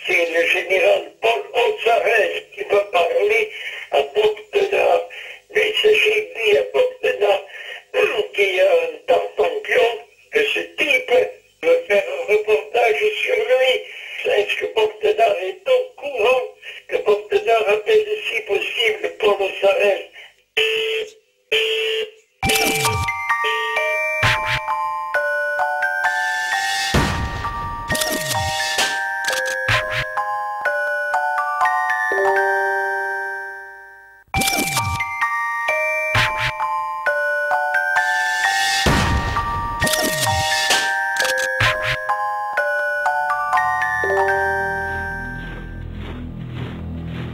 c'est le général Paul Onsarès qui va parler à Bob Denard. Mais il s'agit dit à Bob Denard qui a un tartampion que ce type veut faire un reportage sur lui. Est-ce que Bob Denard est au courant que Bob Denard appelle si possible Paul Onsarès?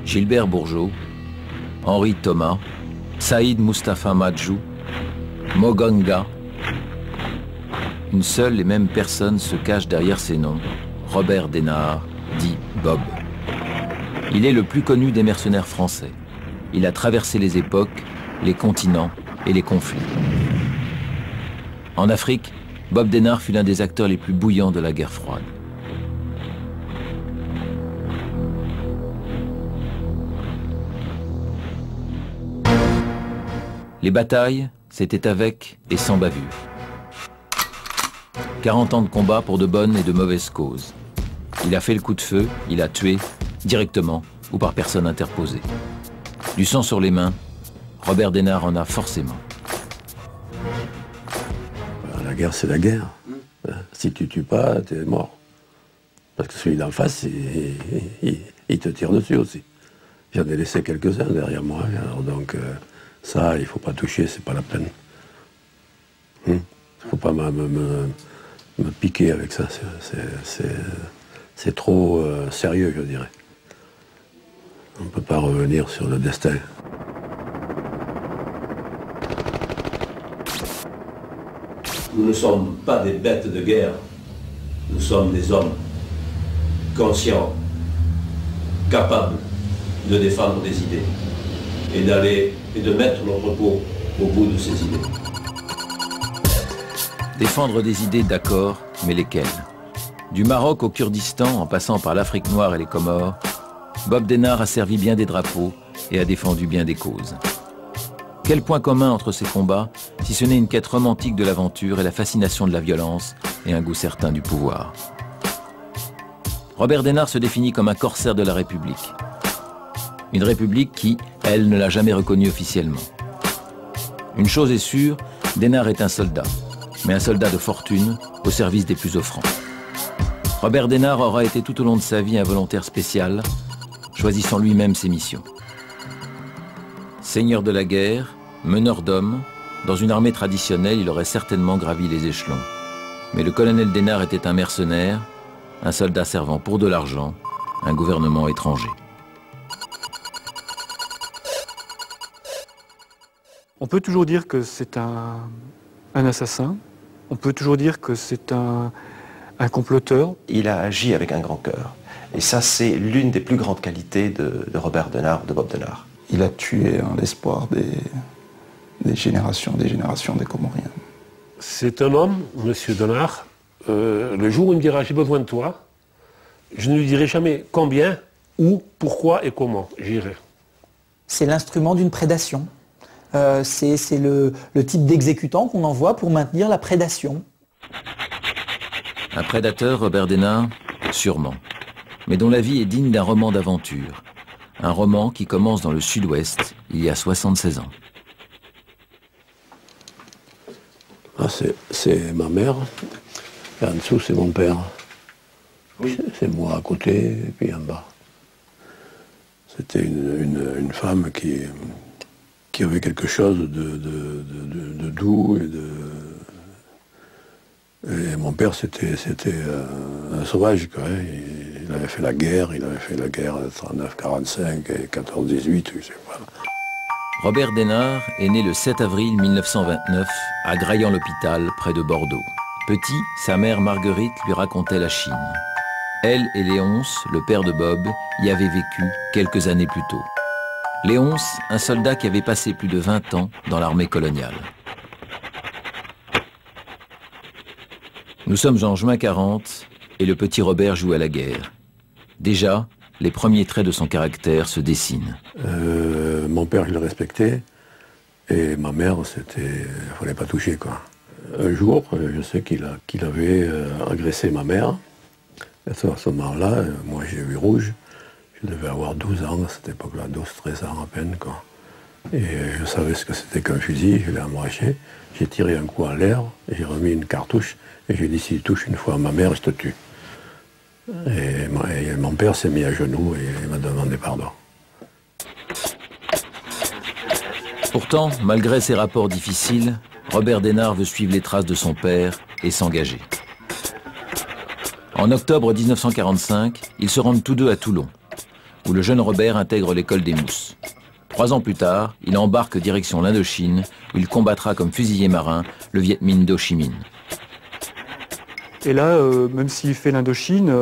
Gilbert Bourgeot, Henri Thomas, Saïd Mustapha Madjou, Moganga. Une seule et même personne se cache derrière ces noms, Robert Denard, dit Bob. Il est le plus connu des mercenaires français. Il a traversé les époques, les continents et les conflits. En Afrique, Bob Denard fut l'un des acteurs les plus bouillants de la guerre froide. Les batailles, c'était avec et sans bavure. 40 ans de combat pour de bonnes et de mauvaises causes. Il a fait le coup de feu, il a tué, directement ou par personne interposée. Du sang sur les mains, Robert Denard en a forcément. La guerre, c'est la guerre. Si tu tues pas, t'es mort. Parce que celui d'en face, il te tire dessus aussi. J'en ai laissé quelques-uns derrière moi, alors donc... ça, il ne faut pas toucher, c'est pas la peine. Il ne faut pas me piquer avec ça, c'est trop sérieux, je dirais. On ne peut pas revenir sur le destin. Nous ne sommes pas des bêtes de guerre, nous sommes des hommes conscients, capables de défendre des idées et d'aller et de mettre notre peau au bout de ces idées. Défendre des idées, d'accord, mais lesquelles? Du Maroc au Kurdistan, en passant par l'Afrique noire et les Comores, Bob Denard a servi bien des drapeaux et a défendu bien des causes. Quel point commun entre ces combats, si ce n'est une quête romantique de l'aventure et la fascination de la violence et un goût certain du pouvoir? Robert Denard se définit comme un corsaire de la République. Une République qui, elle, ne l'a jamais reconnue officiellement. Une chose est sûre, Denard est un soldat, mais un soldat de fortune, au service des plus offrants. Robert Denard aura été tout au long de sa vie un volontaire spécial, choisissant lui-même ses missions. Seigneur de la guerre, meneur d'hommes, dans une armée traditionnelle, il aurait certainement gravi les échelons. Mais le colonel Denard était un mercenaire, un soldat servant pour de l'argent, un gouvernement étranger. On peut toujours dire que c'est un assassin, on peut toujours dire que c'est un comploteur. Il a agi avec un grand cœur. Et ça, c'est l'une des plus grandes qualités de Robert Denard, de Bob Denard. Il a tué l'espoir des générations des Comoriens. C'est un homme, monsieur Denard, le jour où il me dira « j'ai besoin de toi », je ne lui dirai jamais combien, où, pourquoi et comment j'irai. C'est l'instrument d'une prédation. C'est le type d'exécutant qu'on envoie pour maintenir la prédation. Un prédateur, Robert Denard? Sûrement. Mais dont la vie est digne d'un roman d'aventure. Un roman qui commence dans le sud-ouest, il y a 76 ans. Ah, c'est ma mère, et en dessous c'est mon père. Oui. C'est moi à côté, et puis en bas. C'était une femme qui avait quelque chose de doux et mon père c'était un sauvage, quoi. Il avait fait la guerre, de 39-45 et 14-18, je sais pas. Robert Denard est né le 7 avril 1929 à Graillan-l'Hôpital, près de Bordeaux. Petit, sa mère Marguerite lui racontait la Chine. Elle et Léonce, le père de Bob, y avaient vécu quelques années plus tôt. Léonce, un soldat qui avait passé plus de 20 ans dans l'armée coloniale. Nous sommes en juin 40 et le petit Robert joue à la guerre. Déjà, les premiers traits de son caractère se dessinent. Mon père, je le respectais, et ma mère, il fallait pas toucher, quoi. Un jour, je sais qu'il avait agressé ma mère. À ce moment-là, moi j'ai vu rouge. Je devais avoir 12 ans à cette époque-là, 12-13 ans à peine, quoi. Et je savais ce que c'était qu'un fusil, je l'ai embraché. J'ai tiré un coup en l'air, j'ai remis une cartouche, et j'ai dit si tu touches une fois à ma mère, je te tue. Et mon père s'est mis à genoux et il m'a demandé pardon. Pourtant, malgré ces rapports difficiles, Robert Denard veut suivre les traces de son père et s'engager. En octobre 1945, ils se rendent tous deux à Toulon, où le jeune Robert intègre l'école des Mousses. 3 ans plus tard, il embarque direction l'Indochine, où il combattra comme fusilier marin le Viet Minh d'Ho Chi Minh. Et là, même s'il fait l'Indochine,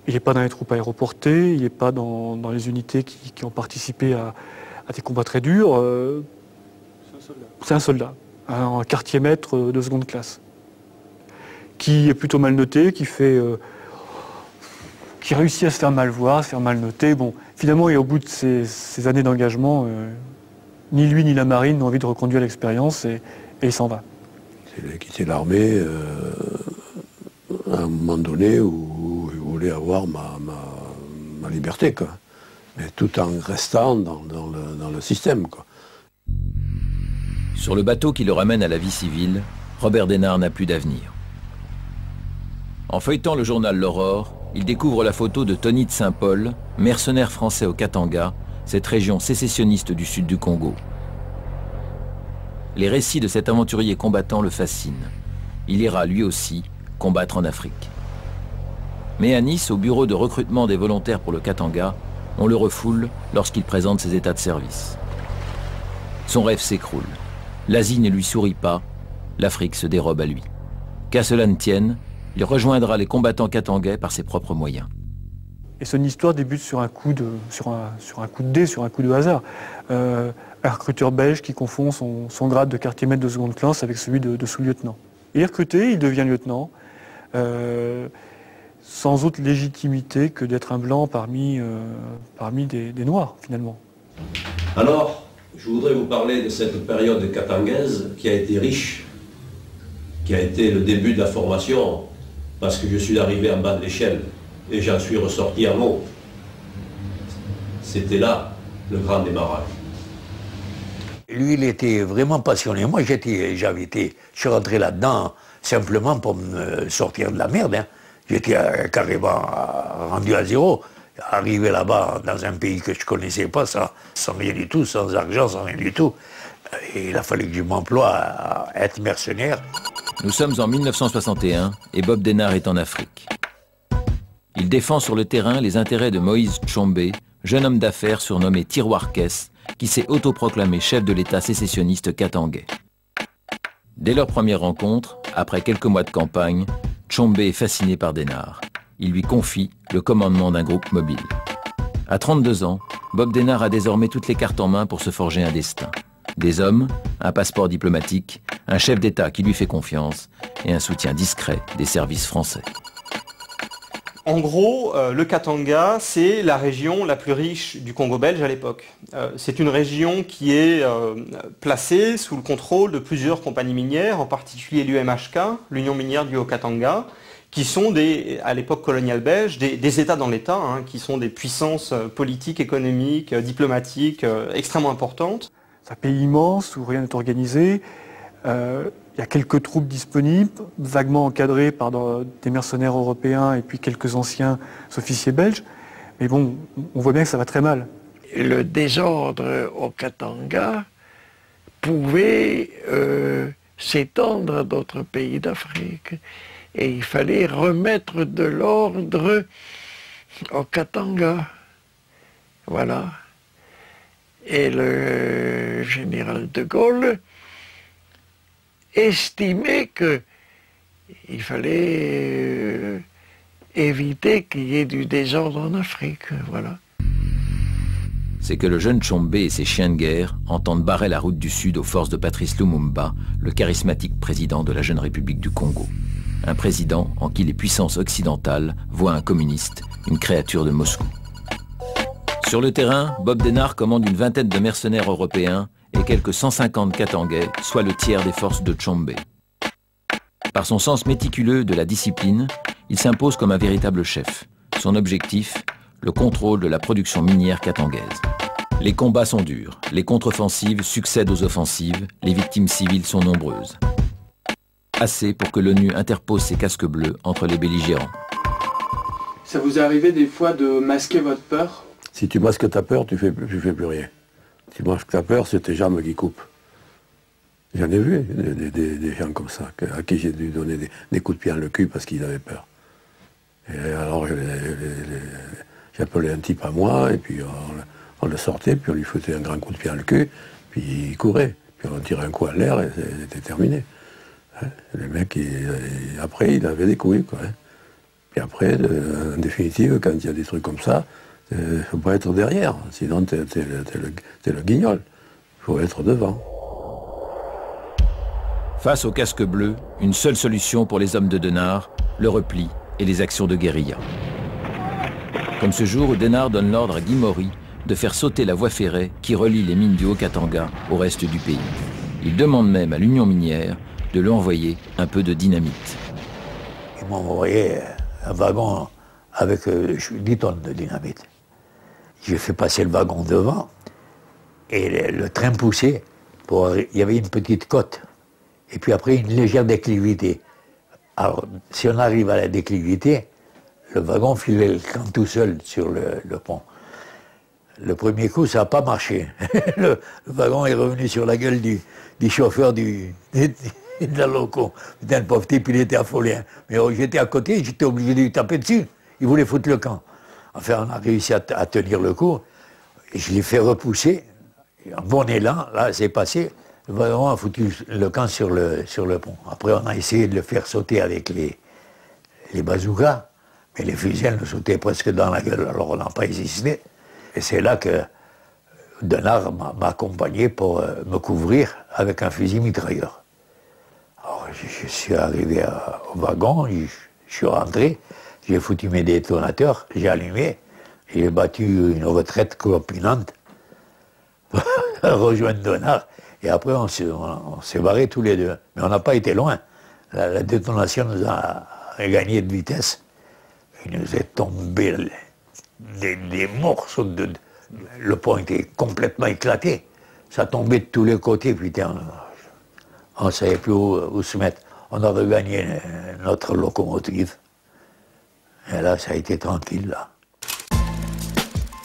il n'est pas dans les troupes aéroportées, il n'est pas dans les unités qui ont participé à des combats très durs. C'est un soldat, un quartier-maître de seconde classe, qui est plutôt mal noté, qui réussit à se faire mal voir, à se faire mal noter. Bon, finalement, et au bout de ces années d'engagement, ni lui ni la marine n'ont envie de reconduire l'expérience et il s'en va. Il a quitté l'armée à un moment donné où je voulais avoir ma liberté, quoi. Mais tout en restant dans le système, quoi. Sur le bateau qui le ramène à la vie civile, Robert Denard n'a plus d'avenir. En feuilletant le journal L'Aurore, il découvre la photo de Tony de Saint-Paul, mercenaire français au Katanga, cette région sécessionniste du sud du Congo. Les récits de cet aventurier combattant le fascinent. Il ira lui aussi combattre en Afrique. Mais à Nice, au bureau de recrutement des volontaires pour le Katanga, on le refoule lorsqu'il présente ses états de service. Son rêve s'écroule. L'Asie ne lui sourit pas, l'Afrique se dérobe à lui. Qu'à cela ne tienne, il rejoindra les combattants katangais par ses propres moyens. Et son histoire débute sur un coup de dé, sur un coup de hasard. Un recruteur belge qui confond son grade de quartier-maître de seconde classe avec celui de sous-lieutenant. Il est recruté, il devient lieutenant, sans autre légitimité que d'être un blanc parmi des noirs, finalement. Alors, je voudrais vous parler de cette période katangaise qui a été riche, qui a été le début de la formation, parce que je suis arrivé en bas de l'échelle et j'en suis ressorti en haut. C'était là le grand démarrage. Lui, il était vraiment passionné. Moi, je suis rentré là-dedans simplement pour me sortir de la merde, hein. J'étais carrément rendu à zéro. Arrivé là-bas, dans un pays que je ne connaissais pas, sans rien du tout, sans argent, sans rien du tout. Et il a fallu que je m'emploie à être mercenaire. Nous sommes en 1961 et Bob Denard est en Afrique. Il défend sur le terrain les intérêts de Moïse Tshombe, jeune homme d'affaires surnommé Tiroir-Caisse, qui s'est autoproclamé chef de l'État sécessionniste katangais. Dès leur première rencontre, après quelques mois de campagne, Tshombe est fasciné par Denard. Il lui confie le commandement d'un groupe mobile. À 32 ans, Bob Denard a désormais toutes les cartes en main pour se forger un destin. Des hommes, un passeport diplomatique, un chef d'État qui lui fait confiance et un soutien discret des services français. En gros, le Katanga, c'est la région la plus riche du Congo belge à l'époque. C'est une région qui est placée sous le contrôle de plusieurs compagnies minières, en particulier l'UMHK, l'Union minière du Haut-Katanga, qui sont à l'époque coloniale belge, des États dans l'État, hein, qui sont des puissances politiques, économiques, diplomatiques extrêmement importantes. C'est un pays immense où rien n'est organisé. Il y a quelques troupes disponibles, vaguement encadrées par des mercenaires européens et puis quelques anciens officiers belges. Mais bon, on voit bien que ça va très mal. Le désordre au Katanga pouvait s'étendre à d'autres pays d'Afrique. Et il fallait remettre de l'ordre au Katanga. Voilà. Et le général de Gaulle estimait qu'il fallait éviter qu'il y ait du désordre en Afrique. Voilà. C'est que le jeune Tshombe et ses chiens de guerre entendent barrer la route du Sud aux forces de Patrice Lumumba, le charismatique président de la jeune République du Congo. un président en qui les puissances occidentales voient un communiste, une créature de Moscou. Sur le terrain, Bob Denard commande une vingtaine de mercenaires européens et quelques 150 Katangais, soit le tiers des forces de Tshombe. Par son sens méticuleux de la discipline, il s'impose comme un véritable chef. Son objectif, le contrôle de la production minière katangaise. Les combats sont durs, les contre-offensives succèdent aux offensives, les victimes civiles sont nombreuses. Assez pour que l'ONU interpose ses casques bleus entre les belligérants. Ça vous est arrivé des fois de masquer votre peur? Si tu masques ta peur, tu fais plus rien. Si tu masques ta peur, c'est tes jambes qui coupent. J'en ai vu des gens comme ça, à qui j'ai dû donner des coups de pied dans le cul parce qu'ils avaient peur. Et alors j'appelais un type à moi, et puis on le sortait, puis on lui foutait un grand coup de pied dans le cul, puis il courait. Puis on tirait un coup à l'air et c'était terminé. Hein, le mec, après, il avait des couilles, quoi. Hein. Puis après, en définitive, quand il y a des trucs comme ça, il ne faut pas être derrière, sinon t'es le guignol. Il faut être devant. Face au casque bleu, une seule solution pour les hommes de Denard, le repli et les actions de guérilla. Comme ce jour où Denard donne l'ordre à Guy Maury de faire sauter la voie ferrée qui relie les mines du Haut-Katanga au reste du pays. Il demande même à l'Union minière de lui envoyer un peu de dynamite. Ils m'ont envoyé un wagon avec 10 tonnes de dynamite. J'ai fait passer le wagon devant et le train poussait. Il y avait une petite côte et puis après une légère déclivité. Alors, si on arrive à la déclivité, le wagon filait le camp tout seul sur le pont. Le premier coup, ça n'a pas marché. Le wagon est revenu sur la gueule du chauffeur de la loco. Putain, le pauvre type, il était affolé. Mais j'étais à côté, j'étais obligé de lui taper dessus. Il voulait foutre le camp. Enfin, on a réussi à tenir le coup. Et je l'ai fait repousser. En bon élan, là, c'est passé. Le wagon a foutu le camp sur le pont. Après, on a essayé de le faire sauter avec les bazookas. Mais les fusils nous sautaient presque dans la gueule. Alors, on n'a pas hésité. Et c'est là que Denard m'a accompagné pour me couvrir avec un fusil mitrailleur. Alors, je suis arrivé au wagon, je suis rentré, j'ai foutu mes détonateurs, j'ai allumé, j'ai battu une retraite clopinante pour rejoindre Denard. Et après, on s'est barrés tous les deux. Mais on n'a pas été loin. La détonation nous a gagné de vitesse. Il nous est tombé des morceaux le pont était complètement éclaté. Ça tombait de tous les côtés, putain. On ne savait plus où se mettre. On a regagné notre locomotive. Et là, ça a été tranquille, là.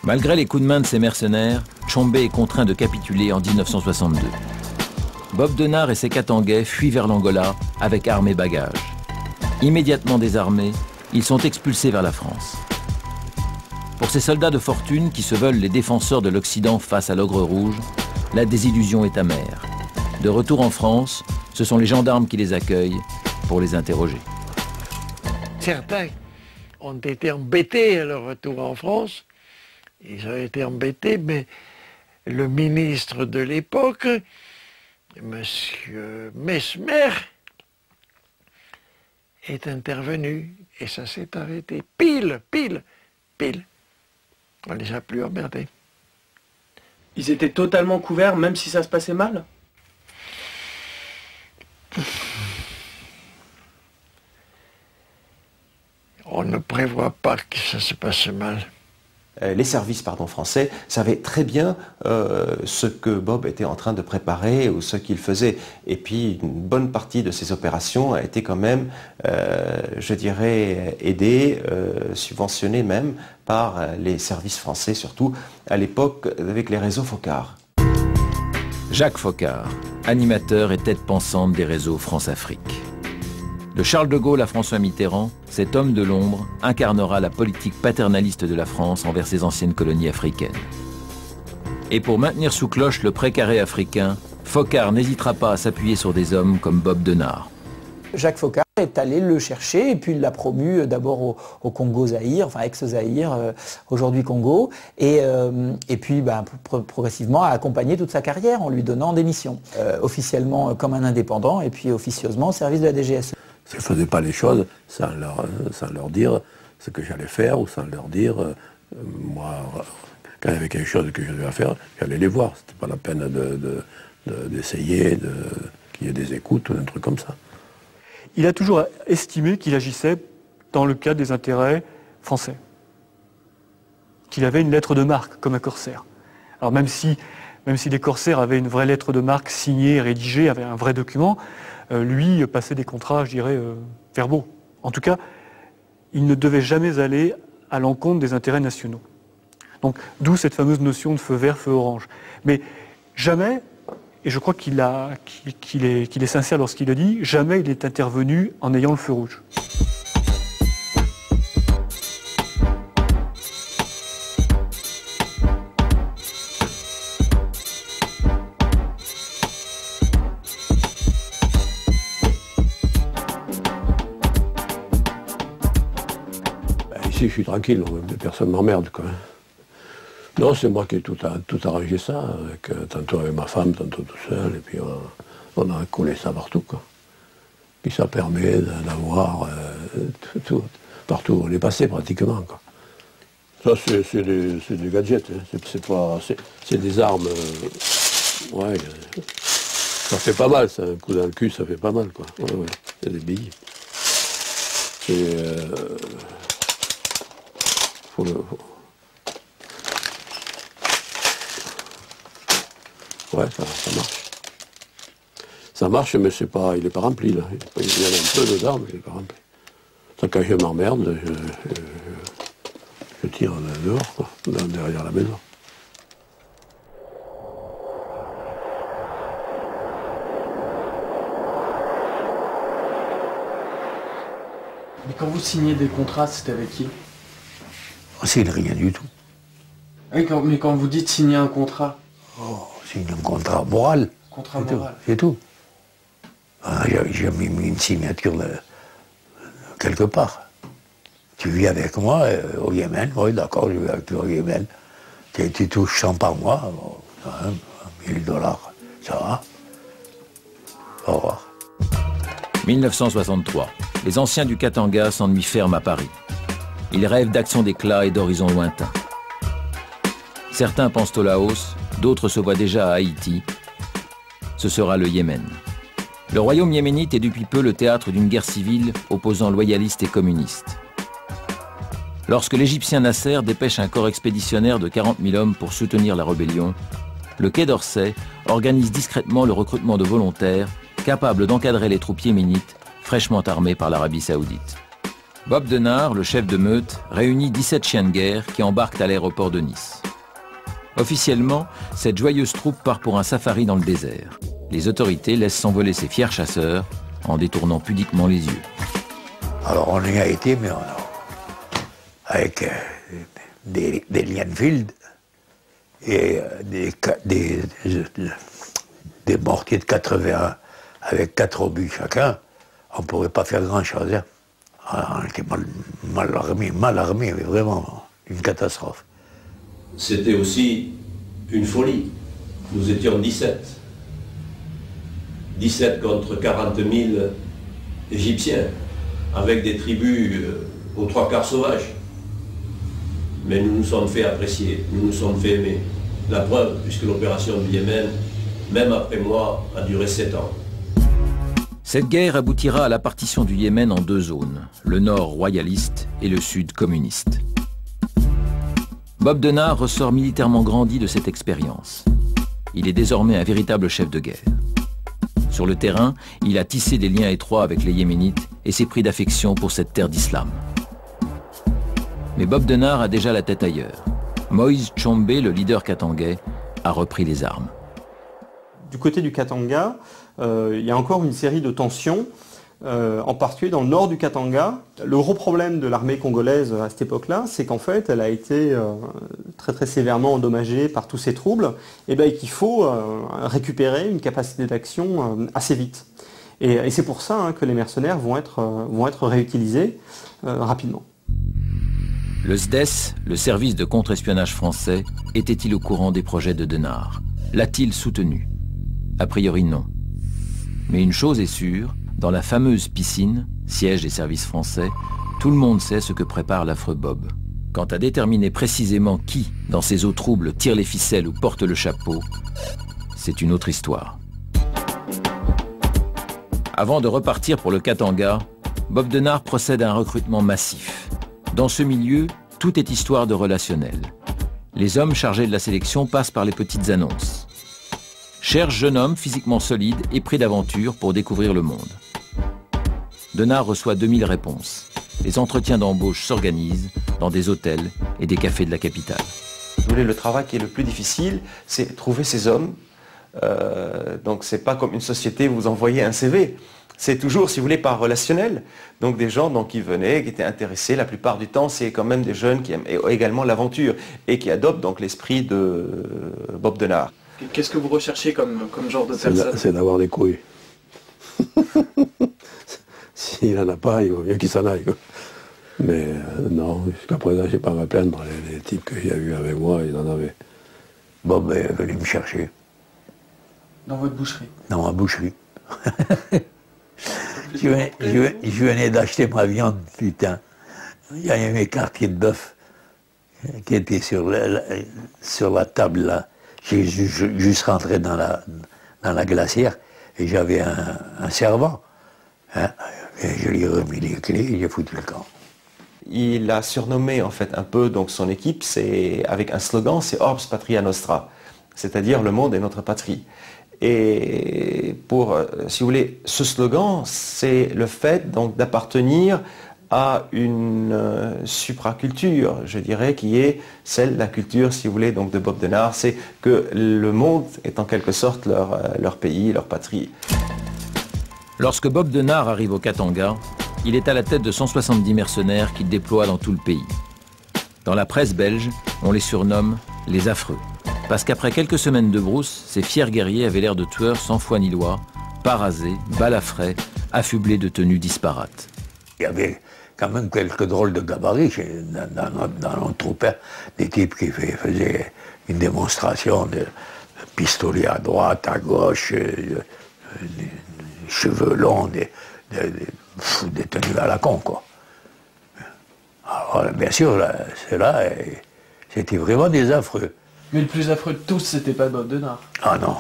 Malgré les coups de main de ces mercenaires, Tshombe est contraint de capituler en 1962. Bob Denard et ses Katangais fuient vers l'Angola avec armes et bagages. Immédiatement désarmés, ils sont expulsés vers la France. Pour ces soldats de fortune qui se veulent les défenseurs de l'Occident face à l'ogre rouge, la désillusion est amère. De retour en France, ce sont les gendarmes qui les accueillent pour les interroger. Certains ont été embêtés à leur retour en France. Ils ont été embêtés, mais le ministre de l'époque, M. Mesmer, est intervenu et ça s'est arrêté pile. On les a plus emmerdés. Ils étaient totalement couverts, même si ça se passait mal? On ne prévoit pas que ça se passe mal. Les services français savaient très bien ce que Bob était en train de préparer ou ce qu'il faisait. Et puis une bonne partie de ces opérations a été quand même, je dirais, aidée, subventionnée même par les services français, surtout à l'époque avec les réseaux Focard. Jacques Focard, animateur et tête pensante des réseaux France-Afrique. De Charles de Gaulle à François Mitterrand, cet homme de l'ombre incarnera la politique paternaliste de la France envers ses anciennes colonies africaines. Et pour maintenir sous cloche le précaré africain, Focard n'hésitera pas à s'appuyer sur des hommes comme Bob Denard. Jacques Focard est allé le chercher et puis il l'a promu d'abord au Congo-Zaïre, enfin ex-Zaïre, aujourd'hui Congo, et puis progressivement a accompagné toute sa carrière en lui donnant des missions, officiellement comme un indépendant et puis officieusement au service de la DGSE. Je ne faisais pas les choses sans leur dire ce que j'allais faire ou sans leur dire, moi, quand il y avait quelque chose que je devais faire, j'allais les voir. C'était pas la peine d'essayer qu'il y ait des écoutes ou un truc comme ça. Il a toujours estimé qu'il agissait dans le cadre des intérêts français. Qu'il avait une lettre de marque, comme un corsaire. Alors même si les corsaires avaient une vraie lettre de marque signée, rédigée, avaient un vrai document, lui passait des contrats, je dirais, verbaux. En tout cas, il ne devait jamais aller à l'encontre des intérêts nationaux. Donc, d'où cette fameuse notion de feu vert, feu orange. Mais jamais, et je crois qu'il est sincère lorsqu'il le dit, jamais il est intervenu en ayant le feu rouge. Ici, je suis tranquille, personne ne m'emmerde, quoi. Non, c'est moi qui ai tout arrangé ça, tantôt avec ma femme, tantôt tout seul, et puis on a collé ça partout, quoi. Puis ça permet d'avoir tout, partout où on est passé, pratiquement, quoi. Ça, c'est des gadgets, hein. C'est des armes, ouais, ça fait pas mal, ça, un coup dans le cul, ça fait pas mal, quoi. Ouais, c'est des billes. Ouais, ça marche. Ça marche, mais il n'est pas rempli, là. Il y a un peu dedans, mais il n'est pas rempli. Ça, quand je m'emmerde, je tire dehors, quoi, derrière la maison. Mais quand vous signez des contrats, c'était avec qui? C'est rien du tout. Oui, mais quand vous dites signer un contrat? Oh, c'est un contrat moral. Contrat moral. C'est tout. Ah, j'ai mis une signature quelque part. Tu vis avec moi au Yémen, oui d'accord, je vis avec toi au Yémen. Tu touches 100 par mois, bon, $1000, ça va. Au revoir. 1963. Les anciens du Katanga s'ennuient ferme à Paris. Ils rêvent d'actions d'éclat et d'horizons lointains. Certains pensent au Laos, d'autres se voient déjà à Haïti. Ce sera le Yémen. Le royaume yéménite est depuis peu le théâtre d'une guerre civile opposant loyalistes et communistes. Lorsque l'Égyptien Nasser dépêche un corps expéditionnaire de 40 000 hommes pour soutenir la rébellion, le Quai d'Orsay organise discrètement le recrutement de volontaires capables d'encadrer les troupes yéménites fraîchement armées par l'Arabie saoudite. Bob Denard, le chef de meute, réunit 17 chiens de guerre qui embarquent à l'aéroport de Nice. Officiellement, cette joyeuse troupe part pour un safari dans le désert. Les autorités laissent s'envoler ces fiers chasseurs en détournant pudiquement les yeux. Alors on y a été, mais avec des Lienfield et des mortiers de 81 avec 4 obus chacun, on ne pourrait pas faire grand-chose. Hein. On était mal armés, mais vraiment une catastrophe. C'était aussi une folie. Nous étions 17. 17 contre 40 000 Égyptiens, avec des tribus aux 3/4 sauvages. Mais nous nous sommes fait apprécier, nous nous sommes fait aimer. La preuve, puisque l'opération du Yémen, même après moi, a duré 7 ans. Cette guerre aboutira à la partition du Yémen en 2 zones, le nord royaliste et le sud communiste. Bob Denard ressort militairement grandi de cette expérience. Il est désormais un véritable chef de guerre. Sur le terrain, il a tissé des liens étroits avec les Yéménites et s'est pris d'affection pour cette terre d'islam. Mais Bob Denard a déjà la tête ailleurs. Moïse Tshombe, le leader katangais, a repris les armes. Du côté du Katanga, il y a encore une série de tensions, en particulier dans le nord du Katanga. Le gros problème de l'armée congolaise à cette époque-là, c'est qu'en fait, elle a été très très sévèrement endommagée par tous ces troubles, et qu'il faut récupérer une capacité d'action assez vite. Et c'est pour ça que les mercenaires vont être réutilisés rapidement. Le SDES, le service de contre-espionnage français, était-il au courant des projets de Denard? L'a-t-il soutenu? A priori non. Mais une chose est sûre, dans la fameuse piscine, siège des services français, tout le monde sait ce que prépare l'affreux Bob. Quant à déterminer précisément qui, dans ces eaux troubles, tire les ficelles ou porte le chapeau, c'est une autre histoire. Avant de repartir pour le Katanga, Bob Denard procède à un recrutement massif. Dans ce milieu, tout est histoire de relationnel. Les hommes chargés de la sélection passent par les petites annonces. Cherche jeune homme physiquement solide et pris d'aventure pour découvrir le monde. Denard reçoit 2000 réponses. Les entretiens d'embauche s'organisent dans des hôtels et des cafés de la capitale. Vous voulez, le travail qui est le plus difficile, c'est trouver ces hommes. Donc c'est pas comme une société où vous envoyez un CV. C'est toujours, si vous voulez, par relationnel. Donc des gens donc, qui venaient, qui étaient intéressés. La plupart du temps, c'est quand même des jeunes qui aiment également l'aventure et qui adoptent donc l'esprit de Bob Denard. Qu'est-ce que vous recherchez comme genre de personne? C'est d'avoir des couilles. S'il n'en a pas, il vaut mieux qu'il s'en aille. Quoi. Mais non, jusqu'à présent, je n'ai pas à me plaindre. Les types que j'ai eus avec moi, ils en avaient. Bob est venu me chercher. Dans votre boucherie? Dans ma boucherie. je venais d'acheter ma viande, putain. Il y avait mes quartiers de bœuf qui étaient sur la table là. J'ai juste rentré dans la glacière et j'avais un servant. Hein, et je lui ai remis les clés et j'ai foutu le camp. Il a surnommé en fait un peu donc son équipe, c'est avec un slogan, c'est Orbs Patria Nostra, c'est-à-dire le monde est notre patrie. Et pour, si vous voulez, ce slogan, c'est le fait donc d'appartenir à une supraculture, je dirais, qui est celle de la culture, si vous voulez, donc de Bob Denard, c'est que le monde est en quelque sorte leur pays, leur patrie. Lorsque Bob Denard arrive au Katanga, il est à la tête de 170 mercenaires qu'il déploie dans tout le pays. Dans la presse belge, on les surnomme les affreux. Parce qu'après quelques semaines de brousse, ces fiers guerriers avaient l'air de tueurs sans foi ni loi, pas rasés, balafrés, affublés de tenues disparates. Il y avait quand même quelques drôles de gabarits dans notre troupe, hein. Des types qui faisaient une démonstration de pistolets à droite, à gauche, des cheveux longs, des tenues à la con, quoi. Alors, bien sûr, ceux-là, c'était vraiment des affreux. Mais le plus affreux de tous, c'était pas Bob Denard. Ah non.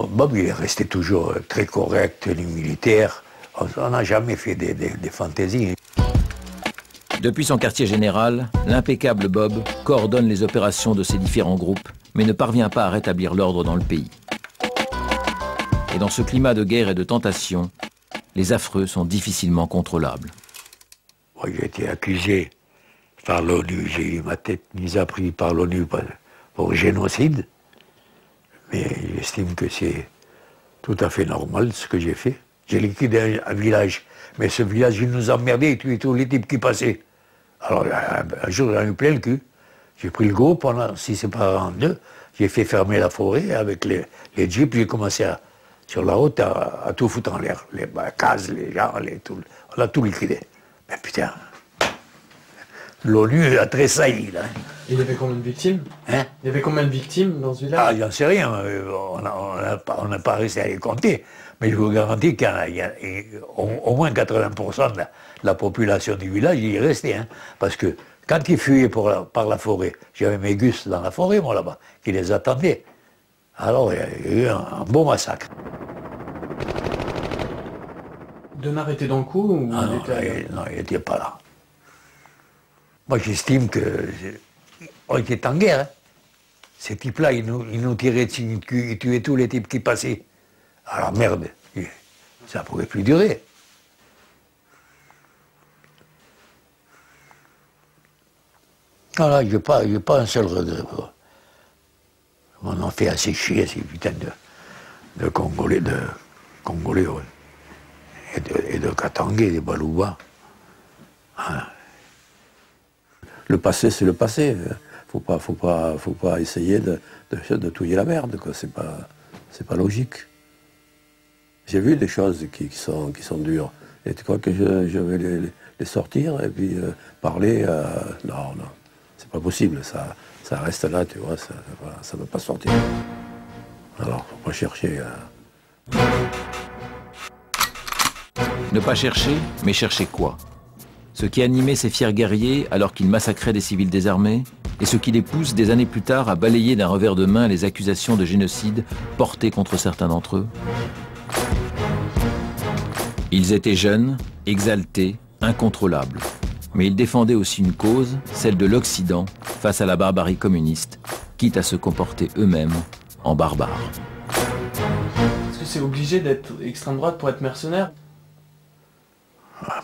Bob, il est resté toujours très correct, tenue militaire. On n'a jamais fait des fantaisies. Depuis son quartier général, l'impeccable Bob coordonne les opérations de ses différents groupes, mais ne parvient pas à rétablir l'ordre dans le pays. Et dans ce climat de guerre et de tentation, les affreux sont difficilement contrôlables. Moi, j'ai été accusé par l'ONU, j'ai eu ma tête mise à prix par l'ONU pour génocide, mais j'estime que c'est tout à fait normal ce que j'ai fait. J'ai liquidé un village, mais ce village, il nous emmerdait et tuait tous les types qui passaient. Alors un jour, j'en ai eu plein le cul. J'ai pris le groupe, on a s'est séparé en deux, j'ai fait fermer la forêt avec les jeeps, j'ai commencé sur la route à tout foutre en l'air. Les cases, les gens, on a tout liquidé. Mais putain, l'ONU a tressailli, là. Et il y avait combien de victimes? Hein? Il y avait combien de victimes dans ce village? Ah, j'en sais rien, on n'a pas réussi à les compter. Mais je vous garantis qu'il y a au moins 80% de la population du village y est restée. Hein, parce que quand ils fuyaient par la forêt, j'avais mes gus dans la forêt, moi, là-bas, qui les attendaient. Alors, il y a eu un beau massacre. Denard était dans le coup ou non, il n'était pas là. Moi, j'estime qu'on était en guerre. Hein. Ces types-là, ils nous tiraient dessus, ils tuaient tous les types qui passaient. Alors merde, ça ne pouvait plus durer. Voilà, je n'ai pas un seul regret. On en fait assez chier, ces putains de Congolais, ouais. Et de Katangais, des Balouba. Hein. Le passé, c'est le passé. Faut pas essayer de touiller la merde, quoi. C'est pas logique. J'ai vu des choses qui sont dures. Et tu crois que je vais les sortir et puis parler non, c'est pas possible. Ça reste là, tu vois, ça ne va pas sortir. Alors, faut pas chercher. Ne pas chercher, mais chercher quoi? Ce qui animait ces fiers guerriers alors qu'ils massacraient des civils désarmés, et ce qui les pousse des années plus tard à balayer d'un revers de main les accusations de génocide portées contre certains d'entre eux. Ils étaient jeunes, exaltés, incontrôlables. Mais ils défendaient aussi une cause, celle de l'Occident, face à la barbarie communiste, quitte à se comporter eux-mêmes en barbares. Est-ce que c'est obligé d'être extrême droite pour être mercenaire?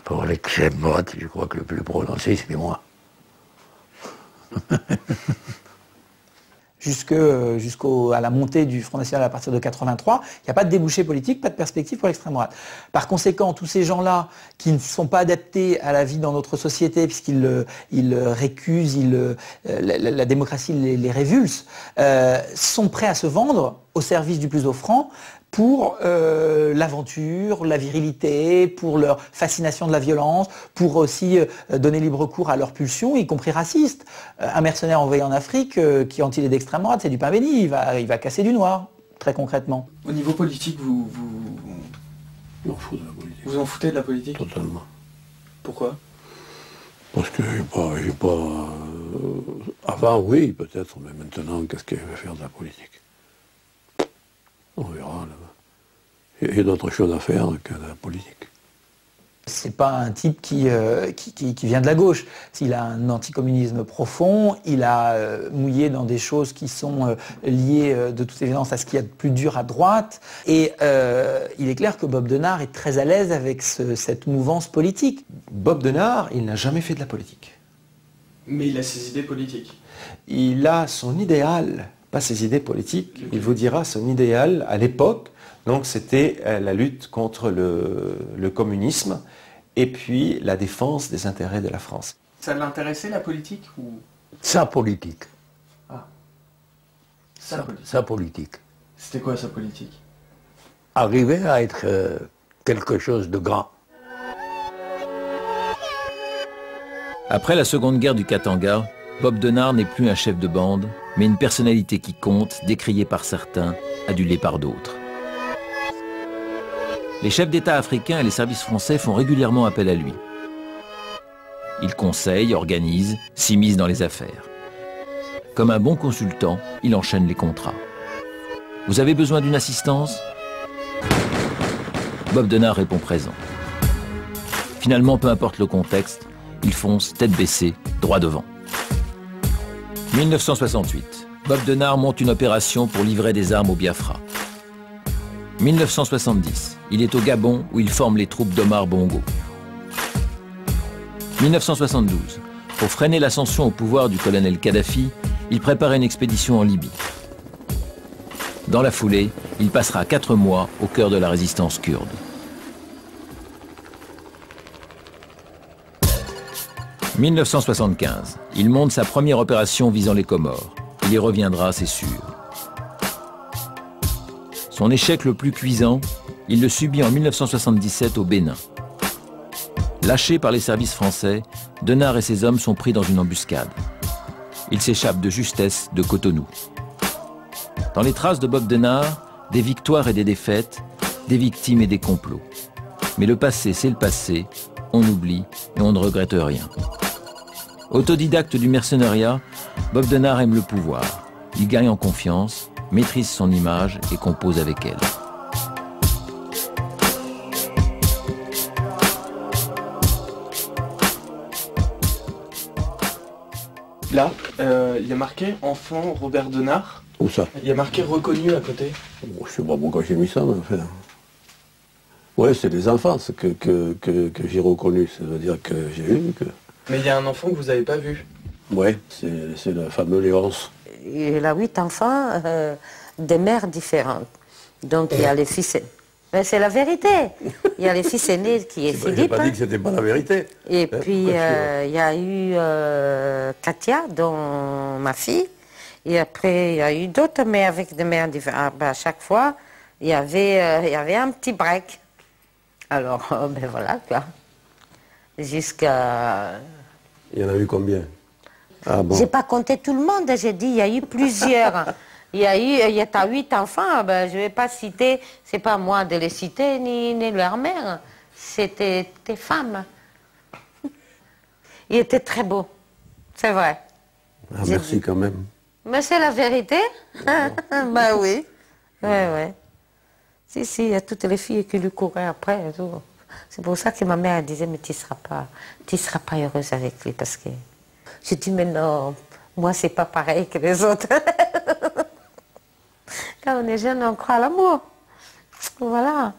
Pour l'extrême droite, je crois que le plus prononcé, c'est moi. Jusqu'à la montée du Front National à partir de 83, il n'y a pas de débouché politique, pas de perspective pour l'extrême droite. Par conséquent, tous ces gens-là qui ne sont pas adaptés à la vie dans notre société, puisqu'ils récusent, la démocratie les révulse, sont prêts à se vendre au service du plus offrant pour l'aventure, la virilité, pour leur fascination de la violence, pour aussi donner libre cours à leurs pulsions, y compris racistes. Un mercenaire envoyé en Afrique, quand il est d'extrême droite, c'est du pain béni, il va casser du noir, très concrètement. Au niveau politique, vous m'en fous de la politique. Vous en foutez de la politique? Totalement. Pourquoi? Parce que j'ai pas... Avant, oui, peut-être, mais maintenant, qu'est-ce qu'il va faire de la politique? On verra, là. Il y a d'autres choses à faire que la politique. C'est pas un type qui vient de la gauche. S'il a un anticommunisme profond, il a mouillé dans des choses qui sont liées de toute évidence à ce qu'il y a de plus dur à droite. Et il est clair que Bob Denard est très à l'aise avec cette mouvance politique. Bob Denard, il n'a jamais fait de la politique. Mais il a ses idées politiques. Il a son idéal, pas ses idées politiques. Okay. Il vous dira son idéal à l'époque. Donc c'était la lutte contre le communisme et puis la défense des intérêts de la France. Ça l'intéressait la politique ou... Sa politique. Ah. Sa politique. C'était quoi sa politique? Arriver à être quelque chose de grand. Après la Seconde Guerre du Katanga, Bob Denard n'est plus un chef de bande, mais une personnalité qui compte, décriée par certains, adulée par d'autres. Les chefs d'État africains et les services français font régulièrement appel à lui. Il conseille, organise, s'immisce dans les affaires. Comme un bon consultant, il enchaîne les contrats. Vous avez besoin d'une assistance? Bob Denard répond présent. Finalement, peu importe le contexte, il fonce tête baissée, droit devant. 1968, Bob Denard monte une opération pour livrer des armes au Biafra. 1970, il est au Gabon où il forme les troupes d'Omar Bongo. 1972, pour freiner l'ascension au pouvoir du colonel Kadhafi, il prépare une expédition en Libye. Dans la foulée, il passera 4 mois au cœur de la résistance kurde. « 1975, il monte sa première opération visant les Comores. Il y reviendra, c'est sûr. Son échec le plus cuisant, il le subit en 1977 au Bénin. Lâché par les services français, Denard et ses hommes sont pris dans une embuscade. Ils s'échappent de justesse de Cotonou. Dans les traces de Bob Denard, des victoires et des défaites, des victimes et des complots. Mais le passé, c'est le passé, on oublie et on ne regrette rien. Autodidacte du mercenariat, Bob Denard aime le pouvoir. Il gagne en confiance, maîtrise son image et compose avec elle. Là, il y a marqué « Enfant Robert Denard ». Où ça? Il y a marqué « Reconnu » à côté. Bon, je sais pas pourquoi j'ai mis ça, mais enfin... Ouais, c'est des enfants que j'ai reconnus, ça veut dire que j'ai vu que... Mais il y a un enfant que vous n'avez pas vu. Ouais, c'est le fameux Léonce. Il a 8 enfants, des mères différentes. Donc il y a les fils... Mais c'est la vérité. Il y a les fils aînés qui est Philippe. J'ai pas dit que c'était pas la vérité. Et puis il y a eu Katia, dont ma fille. Et après il y a eu d'autres, mais avec des mères différentes. À chaque fois, il y avait un petit break. Alors, ben voilà quoi. Jusqu'à... Il y en a eu combien? Ah bon? J'ai pas compté tout le monde, j'ai dit, il y a eu plusieurs. Il y a 8 enfants, ben, je vais pas citer, c'est pas moi de les citer, ni leur mère. c'était des femmes. Il était très beau, c'est vrai. Ah, merci quand même. Mais c'est la vérité. Bah oui. Ouais. Si, il y a toutes les filles qui lui couraient après. Et tout. C'est pour ça que ma mère disait, mais tu ne seras pas heureuse avec lui. Parce que je dis, mais non, moi, c'est pas pareil que les autres. Quand on est jeune, on croit à l'amour. Voilà.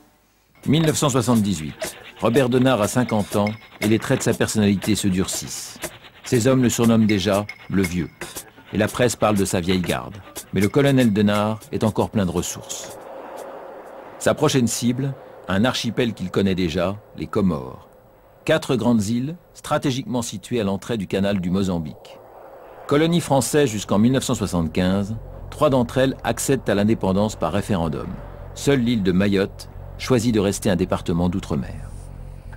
1978. Robert Denard a 50 ans et les traits de sa personnalité se durcissent. Ces hommes le surnomment déjà le vieux. Et la presse parle de sa vieille garde. Mais le colonel Denard est encore plein de ressources. Sa prochaine cible, un archipel qu'il connaît déjà, les Comores. 4 grandes îles, stratégiquement situées à l'entrée du canal du Mozambique. Colonie française jusqu'en 1975, 3 d'entre elles accèdent à l'indépendance par référendum. Seule l'île de Mayotte choisit de rester un département d'outre-mer.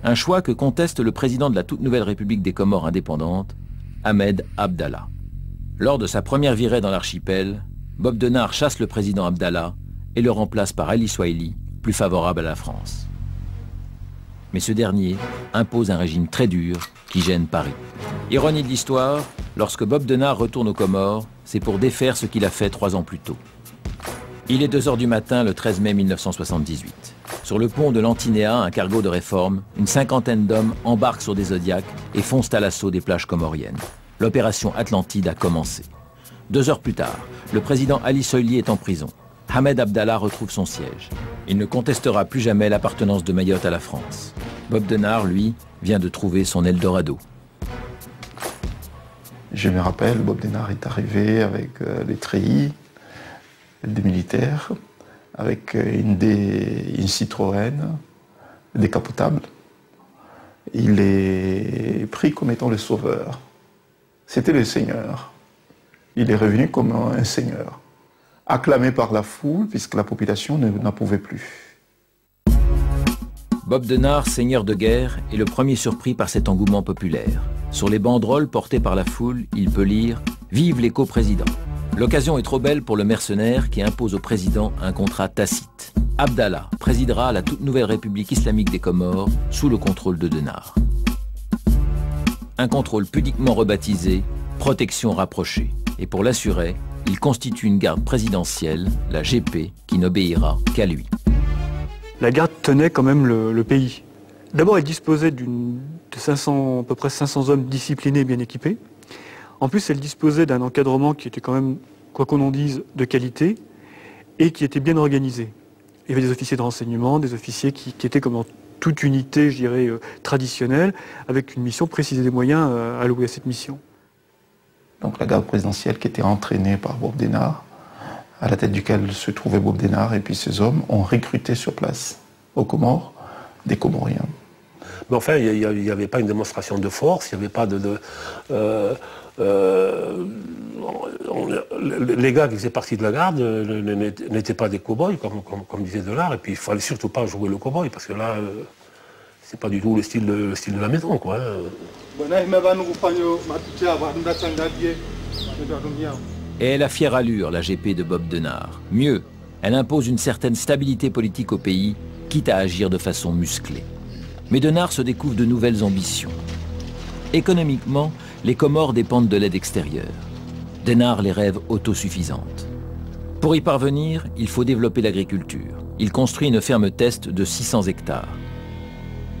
Un choix que conteste le président de la toute nouvelle République des Comores indépendantes, Ahmed Abdallah. Lors de sa première virée dans l'archipel, Bob Denard chasse le président Abdallah et le remplace par Ali Swahili, plus favorable à la France. Mais ce dernier impose un régime très dur qui gêne Paris. Ironie de l'histoire, lorsque Bob Denard retourne aux Comores, c'est pour défaire ce qu'il a fait 3 ans plus tôt. Il est 2 h du matin le 13 mai 1978. Sur le pont de l'Antinéa, un cargo de réforme, une cinquantaine d'hommes embarquent sur des Zodiacs et foncent à l'assaut des plages comoriennes. L'opération Atlantide a commencé. 2 heures plus tard, le président Ali Swahili est en prison. Ahmed Abdallah retrouve son siège. Il ne contestera plus jamais l'appartenance de Mayotte à la France. Bob Denard, lui, vient de trouver son Eldorado. Je me rappelle, Bob Denard est arrivé avec les treillis, des militaires, avec une Citroën décapotable. Il est pris comme étant le sauveur. C'était le seigneur. Il est revenu comme un seigneur, acclamé par la foule puisque la population n'en pouvait plus. Bob Denard, seigneur de guerre, est le premier surpris par cet engouement populaire. Sur les banderoles portées par la foule, il peut lire « Vive les coprésidents ». L'occasion est trop belle pour le mercenaire qui impose au président un contrat tacite. Abdallah présidera la toute nouvelle République islamique des Comores sous le contrôle de Denard. Un contrôle pudiquement rebaptisé « Protection rapprochée ». Et pour l'assurer, il constitue une garde présidentielle, la GP, qui n'obéira qu'à lui. La garde tenait quand même le pays. D'abord, elle disposait de à peu près 500 hommes disciplinés et bien équipés. En plus, elle disposait d'un encadrement qui était quand même, quoi qu'on en dise, de qualité et qui était bien organisé. Il y avait des officiers de renseignement, des officiers qui étaient comme dans toute unité, je dirais, traditionnelle, avec une mission précise et des moyens alloués à cette mission. Donc la garde présidentielle qui était entraînée par Bob Denard, à la tête duquel se trouvait Bob Denard et puis ses hommes, ont recruté sur place, aux Comores, des Comoriens. Mais enfin, il n'y avait pas une démonstration de force, il n'y avait pas les gars qui faisaient partie de la garde n'étaient pas des cow-boys, comme disait Denard, et puis il ne fallait surtout pas jouer le cow-boy, parce que là, c'est pas du tout le style de la maison, quoi. Et elle a fière allure, la GP de Bob Denard. Mieux, elle impose une certaine stabilité politique au pays, quitte à agir de façon musclée. Mais Denard se découvre de nouvelles ambitions. Économiquement, les Comores dépendent de l'aide extérieure. Denard les rêve autosuffisantes. Pour y parvenir, il faut développer l'agriculture. Il construit une ferme test de 600 hectares.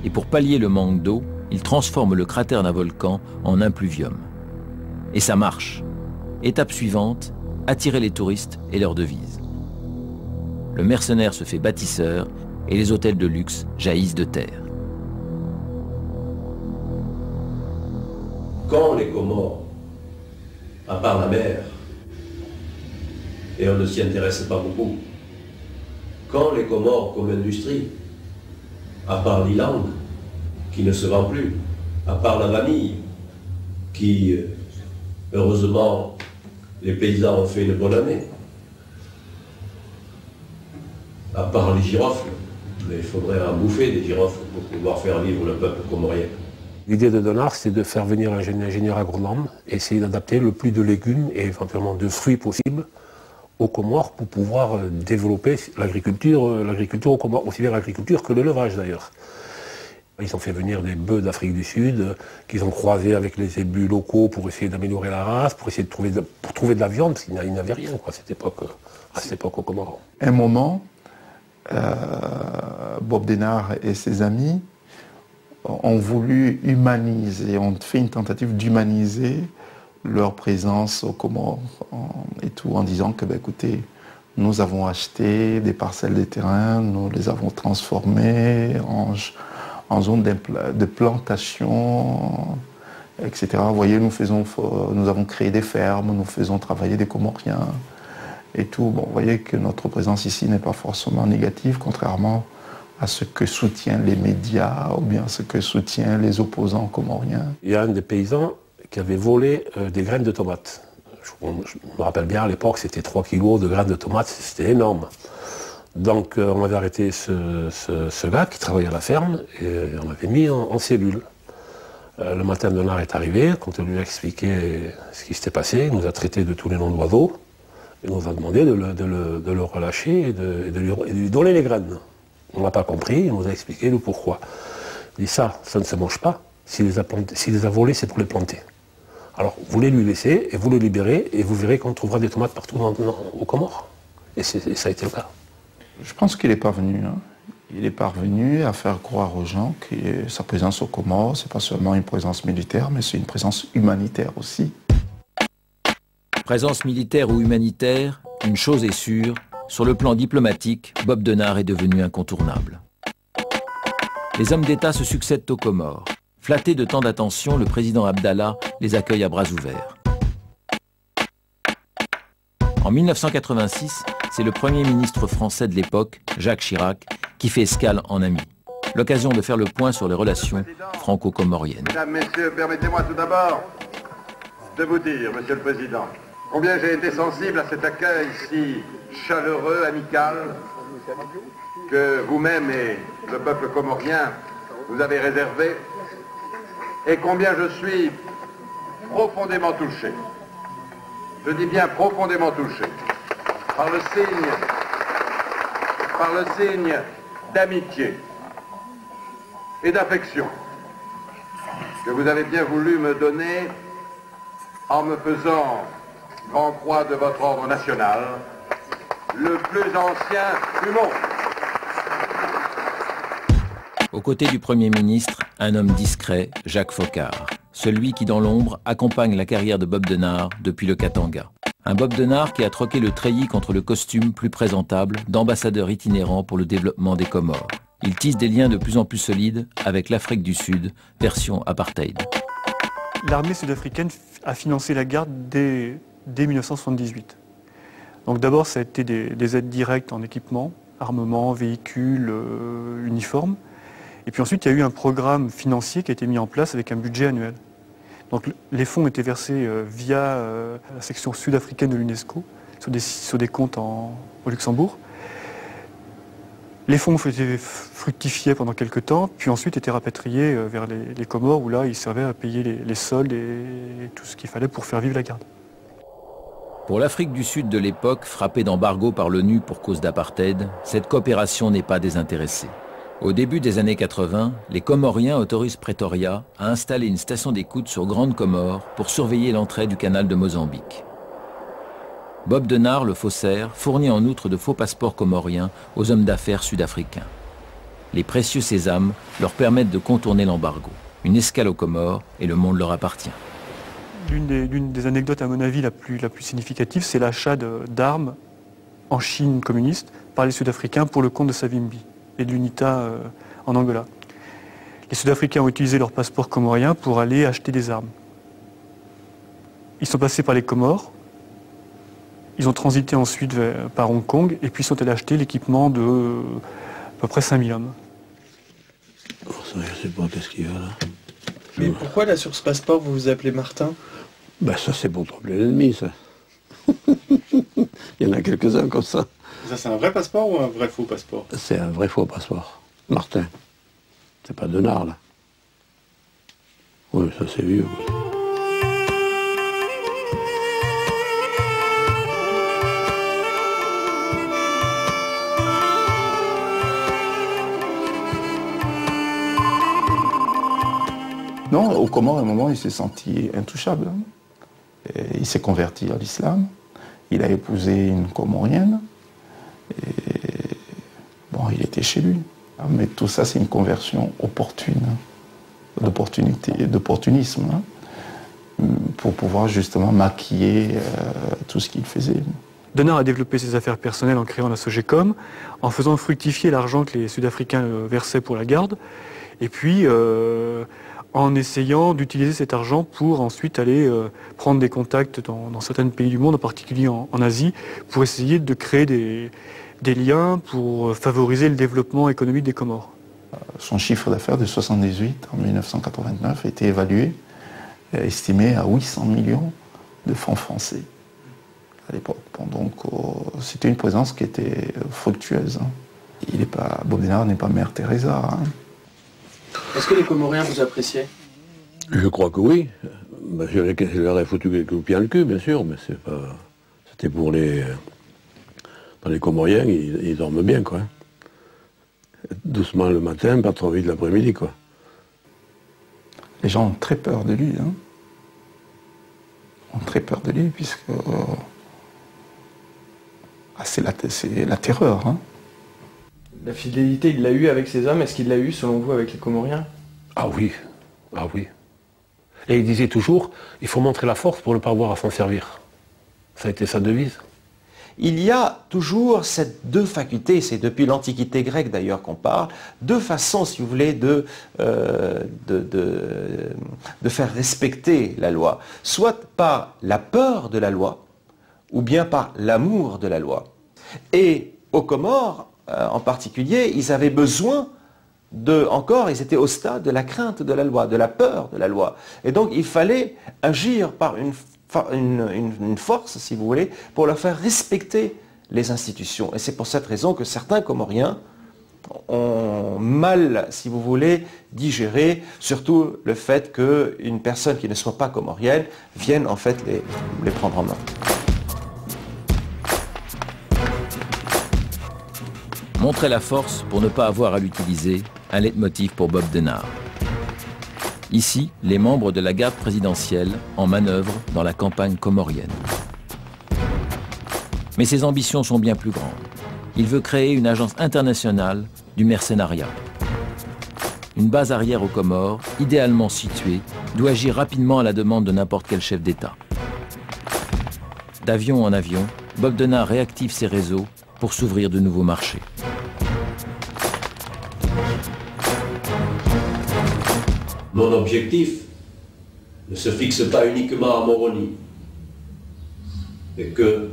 Et pour pallier le manque d'eau, il transforme le cratère d'un volcan en un pluvium. Et ça marche. Étape suivante, attirer les touristes et leurs devises. Le mercenaire se fait bâtisseur et les hôtels de luxe jaillissent de terre. Quand les Comores, à part la mer, et on ne s'y intéresse pas beaucoup, quand les Comores comme industrie, à part l'ilang, qui ne se vend plus, à part la vanille, qui, heureusement, les paysans ont fait une bonne année, à part les girofles, mais il faudrait en bouffer des girofles pour pouvoir faire vivre le peuple comorien. L'idée de Denard, c'est de faire venir un ingénieur agronome, essayer d'adapter le plus de légumes et éventuellement de fruits possibles aux Comores pour pouvoir développer l'agriculture aux Comores, aussi bien l'agriculture que l'élevage d'ailleurs. Ils ont fait venir des bœufs d'Afrique du Sud, qu'ils ont croisés avec les ébus locaux pour essayer d'améliorer la race, pour essayer de trouver de la viande, parce qu'il n'y avait rien quoi, à cette époque au Comores. Un moment, Bob Denard et ses amis ont voulu humaniser, ont fait une tentative d'humaniser leur présence aux Comores et tout, en disant que, écoutez, nous avons acheté des parcelles de terrain, nous les avons transformées en zone de plantation, etc. Vous voyez, nous avons créé des fermes, nous faisons travailler des Comoriens et tout. Bon, vous voyez que notre présence ici n'est pas forcément négative, contrairement à ce que soutiennent les médias ou bien ce que soutiennent les opposants comoriens. Il y a un des paysans qui avait volé des graines de tomates. Je me rappelle bien, à l'époque, c'était 3 kilos de graines de tomates, c'était énorme. Donc on avait arrêté ce gars qui travaillait à la ferme et on l'avait mis en cellule. Le matin, Denard est arrivé, quand on lui a expliqué ce qui s'était passé, il nous a traité de tous les noms d'oiseaux, et nous a demandé de le relâcher et de lui donner les graines. On n'a pas compris, il nous a expliqué le pourquoi. Il dit ça ne se mange pas, s'il les a volés, c'est pour les planter. Alors vous les lui laissez et vous le libérez et vous verrez qu'on trouvera des tomates partout aux Comores. Et ça a été le cas. Je pense qu'il est parvenu. Il est parvenu à faire croire aux gens que sa présence aux Comores, c'est pas seulement une présence militaire, mais c'est une présence humanitaire aussi. Présence militaire ou humanitaire, une chose est sûre, sur le plan diplomatique, Bob Denard est devenu incontournable. Les hommes d'État se succèdent aux Comores. Flatté de tant d'attention, le président Abdallah les accueille à bras ouverts. En 1986, c'est le Premier ministre français de l'époque, Jacques Chirac, qui fait escale en ami. L'occasion de faire le point sur les relations franco-comoriennes. Mesdames, Messieurs, permettez-moi tout d'abord de vous dire, Monsieur le Président, combien j'ai été sensible à cet accueil si chaleureux, amical, que vous-même et le peuple comorien vous avez réservé, et combien je suis profondément touché. Je dis bien profondément touché par le signe d'amitié et d'affection que vous avez bien voulu me donner en me faisant grand croix de votre ordre national, le plus ancien du monde. Aux côtés du Premier ministre, un homme discret, Jacques Foccart, celui qui dans l'ombre accompagne la carrière de Bob Denard depuis le Katanga. Un Bob Denard qui a troqué le treillis contre le costume plus présentable d'ambassadeur itinérant pour le développement des Comores. Il tisse des liens de plus en plus solides avec l'Afrique du Sud, version apartheid. L'armée sud-africaine a financé la garde dès 1978. Donc d'abord, ça a été des aides directes en équipement, armement, véhicules, uniformes. Et puis ensuite, il y a eu un programme financier qui a été mis en place avec un budget annuel. Donc les fonds étaient versés via la section sud-africaine de l'UNESCO, sur des comptes au Luxembourg. Les fonds étaient fructifiés pendant quelques temps, puis ensuite étaient rapatriés vers les Comores, où là, ils servaient à payer les soldes et tout ce qu'il fallait pour faire vivre la garde. Pour l'Afrique du Sud de l'époque, frappée d'embargo par l'ONU pour cause d'apartheid, cette coopération n'est pas désintéressée. Au début des années 80, les Comoriens autorisent Pretoria à installer une station d'écoute sur Grande Comore pour surveiller l'entrée du canal de Mozambique. Bob Denard, le faussaire, fournit en outre de faux passeports comoriens aux hommes d'affaires sud-africains. Les précieux sésames leur permettent de contourner l'embargo. Une escale aux Comores et le monde leur appartient. L'une des anecdotes, à mon avis, la plus significative, c'est l'achat d'armes en Chine communiste par les Sud-Africains pour le compte de Savimbi et de l'UNITA en Angola. Les Sud-Africains ont utilisé leur passeport comorien pour aller acheter des armes. Ils sont passés par les Comores, ils ont transité ensuite par Hong Kong et puis sont allés acheter l'équipement de à peu près 5000 hommes. Oh, ça, je sais pas qu'est-ce qu'il y a là. Mais pourquoi là sur ce passeport vous vous appelez Martin? Ben ça c'est pour troubler l'ennemi ça. Il y en a quelques-uns comme ça. Ça c'est un vrai passeport ou un vrai faux passeport? C'est un vrai faux passeport. Martin. C'est pas Denard là. Oui, ça c'est vieux. Non, aux Comores, à un moment, il s'est senti intouchable. Et il s'est converti à l'islam. Il a épousé une Comorienne. Et bon, il était chez lui. Mais tout ça, c'est une conversion opportune, d'opportunisme, hein, pour pouvoir justement maquiller tout ce qu'il faisait. Denard a développé ses affaires personnelles en créant la Sogecom, en faisant fructifier l'argent que les Sud-Africains versaient pour la garde, et puis en essayant d'utiliser cet argent pour ensuite aller prendre des contacts dans certains pays du monde, en particulier en Asie, pour essayer de créer des liens pour favoriser le développement économique des Comores. Son chiffre d'affaires de 78 en 1989 était évalué, estimé à 800 millions de francs français à l'époque. Donc c'était une présence qui était fructueuse. Bob Denard n'est pas Mère Teresa. Hein. Est-ce que les Comoriens vous appréciaient? Je crois que oui. Je leur ai foutu quelques coups dans le cul, bien sûr, mais c'était pour les... Dans les Comoriens, ils dorment bien, quoi. Doucement le matin, pas trop vite l'après-midi, quoi. Les gens ont très peur de lui, hein. Ont très peur de lui, puisque... c'est la terreur, hein. La fidélité, il l'a eu avec ses hommes, est-ce qu'il l'a eu, selon vous, avec les Comoriens? Ah oui, ah oui. Et il disait toujours, il faut montrer la force pour ne pas avoir à s'en servir. Ça a été sa devise. Il y a toujours ces deux facultés, c'est depuis l'Antiquité grecque d'ailleurs qu'on parle, deux façons, si vous voulez, de faire respecter la loi. Soit par la peur de la loi, ou bien par l'amour de la loi. Et aux Comores, en particulier, ils avaient besoin ils étaient au stade de la crainte de la loi, de la peur de la loi. Et donc il fallait agir par une force, si vous voulez, pour leur faire respecter les institutions. Et c'est pour cette raison que certains Comoriens ont mal, si vous voulez, digéré, surtout le fait qu'une personne qui ne soit pas comorienne vienne en fait les prendre en main. Montrer la force pour ne pas avoir à l'utiliser, un leitmotiv pour Bob Denard. Ici, les membres de la garde présidentielle en manœuvrent dans la campagne comorienne. Mais ses ambitions sont bien plus grandes. Il veut créer une agence internationale du mercenariat. Une base arrière aux Comores, idéalement située, doit agir rapidement à la demande de n'importe quel chef d'État. D'avion en avion, Bob Denard réactive ses réseaux pour s'ouvrir de nouveaux marchés. Mon objectif ne se fixe pas uniquement à Moroni, et que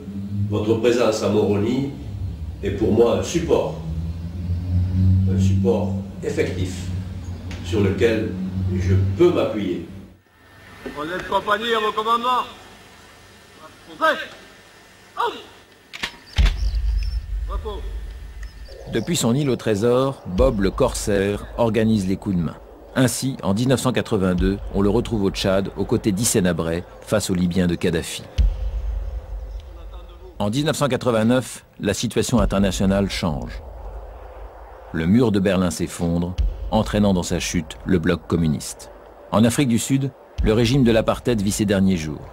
votre présence à Moroni est pour moi un support effectif sur lequel je peux m'appuyer. Vous êtes compagnie à vos commandements. Depuis son île au trésor, Bob le corsaire organise les coups de main. Ainsi, en 1982, on le retrouve au Tchad, aux côtés d'Hissène Habré, face aux Libyens de Kadhafi. En 1989, la situation internationale change. Le mur de Berlin s'effondre, entraînant dans sa chute le bloc communiste. En Afrique du Sud, le régime de l'apartheid vit ses derniers jours.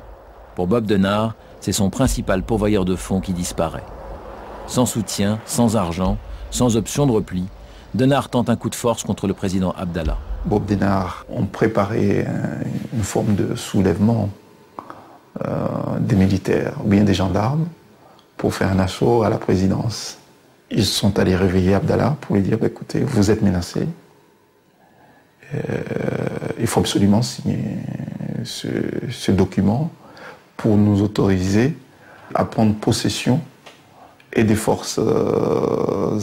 Pour Bob Denard, c'est son principal pourvoyeur de fonds qui disparaît. Sans soutien, sans argent, sans option de repli, Denard tente un coup de force contre le président Abdallah. Bob Denard ont préparé une forme de soulèvement des militaires ou bien des gendarmes pour faire un assaut à la présidence. Ils sont allés réveiller Abdallah pour lui dire « Écoutez, vous êtes menacé. Il faut absolument signer ce document pour nous autoriser à prendre possession et des forces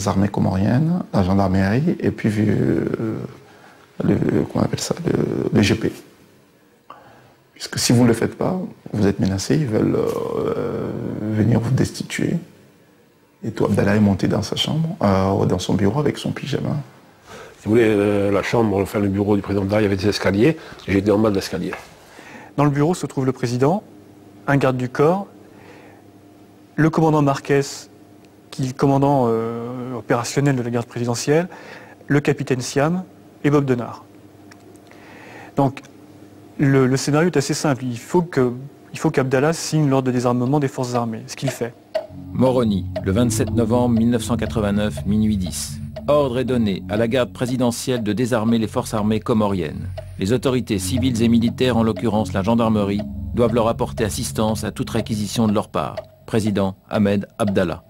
armées comoriennes, la gendarmerie et puis comment on appelle ça, le GP. Puisque si vous ne le faites pas, vous êtes menacé, ils veulent venir vous destituer. Et tout Abdallah est monté dans sa chambre, dans son bureau avec son pyjama. Si vous voulez, la chambre, enfin le bureau du président Abdallah, il y avait des escaliers, j'étais en bas de l'escalier. Dans le bureau se trouve le président, un garde du corps, le commandant Marquez, qui est le commandant opérationnel de la garde présidentielle, le capitaine Siam et Bob Denard. Donc Le scénario est assez simple. Il faut qu'Abdallah signe l'ordre de désarmement des forces armées, ce qu'il fait. Moroni, le 27 novembre 1989, minuit 10. Ordre est donné à la garde présidentielle de désarmer les forces armées comoriennes. Les autorités civiles et militaires, en l'occurrence la gendarmerie, doivent leur apporter assistance à toute réquisition de leur part. Président Ahmed Abdallah.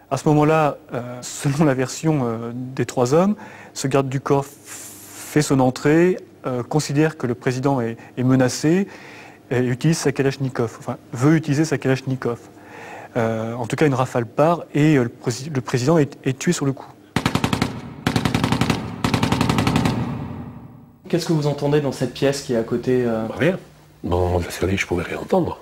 À ce moment-là, selon la version des 3 hommes, ce garde du corps fait son entrée, considère que le président est menacé et utilise sa Kalachnikov, enfin veut utiliser sa Kalachnikov. En tout cas, une rafale part et le président est tué sur le coup. Qu'est-ce que vous entendez dans cette pièce qui est à côté Rien. Bon, parce que je pouvais rien entendre.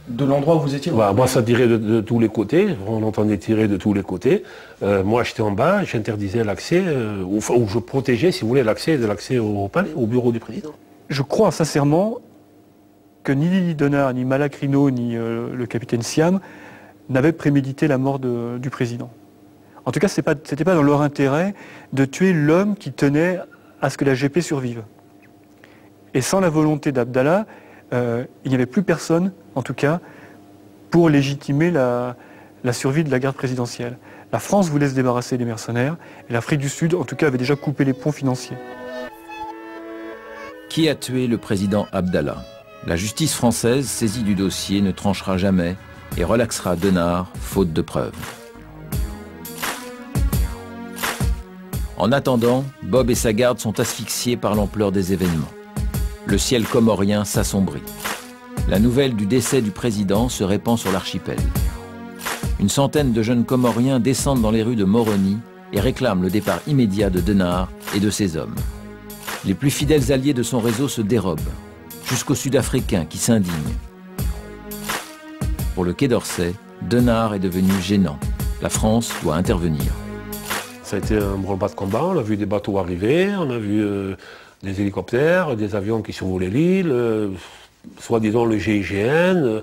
De l'endroit où vous étiez? Moi, ça tirait de tous les côtés. On entendait tirer de tous les côtés. Moi, j'étais en bas, j'interdisais l'accès, ou je protégeais, si vous voulez, l'accès au palais, au bureau du président. Je crois sincèrement que ni Lili Donard, ni Malacrino, ni le capitaine Siam n'avaient prémédité la mort du président. En tout cas, c'était pas dans leur intérêt de tuer l'homme qui tenait à ce que la GP survive. Et sans la volonté d'Abdallah, il n'y avait plus personne, en tout cas, pour légitimer la survie de la garde présidentielle. La France voulait se débarrasser des mercenaires, et l'Afrique du Sud, en tout cas, avait déjà coupé les ponts financiers. Qui a tué le président Abdallah? La justice française, saisie du dossier, ne tranchera jamais et relaxera Denard, faute de preuves. En attendant, Bob et sa garde sont asphyxiés par l'ampleur des événements. Le ciel comorien s'assombrit. La nouvelle du décès du président se répand sur l'archipel. Une centaine de jeunes comoriens descendent dans les rues de Moroni et réclament le départ immédiat de Denard et de ses hommes. Les plus fidèles alliés de son réseau se dérobent, jusqu'aux Sud-Africains qui s'indignent. Pour le Quai d'Orsay, Denard est devenu gênant. La France doit intervenir. Ça a été un branle-bas de combat, on a vu des bateaux arriver, on a vu des hélicoptères, des avions qui survolaient l'île, soi-disant le GIGN.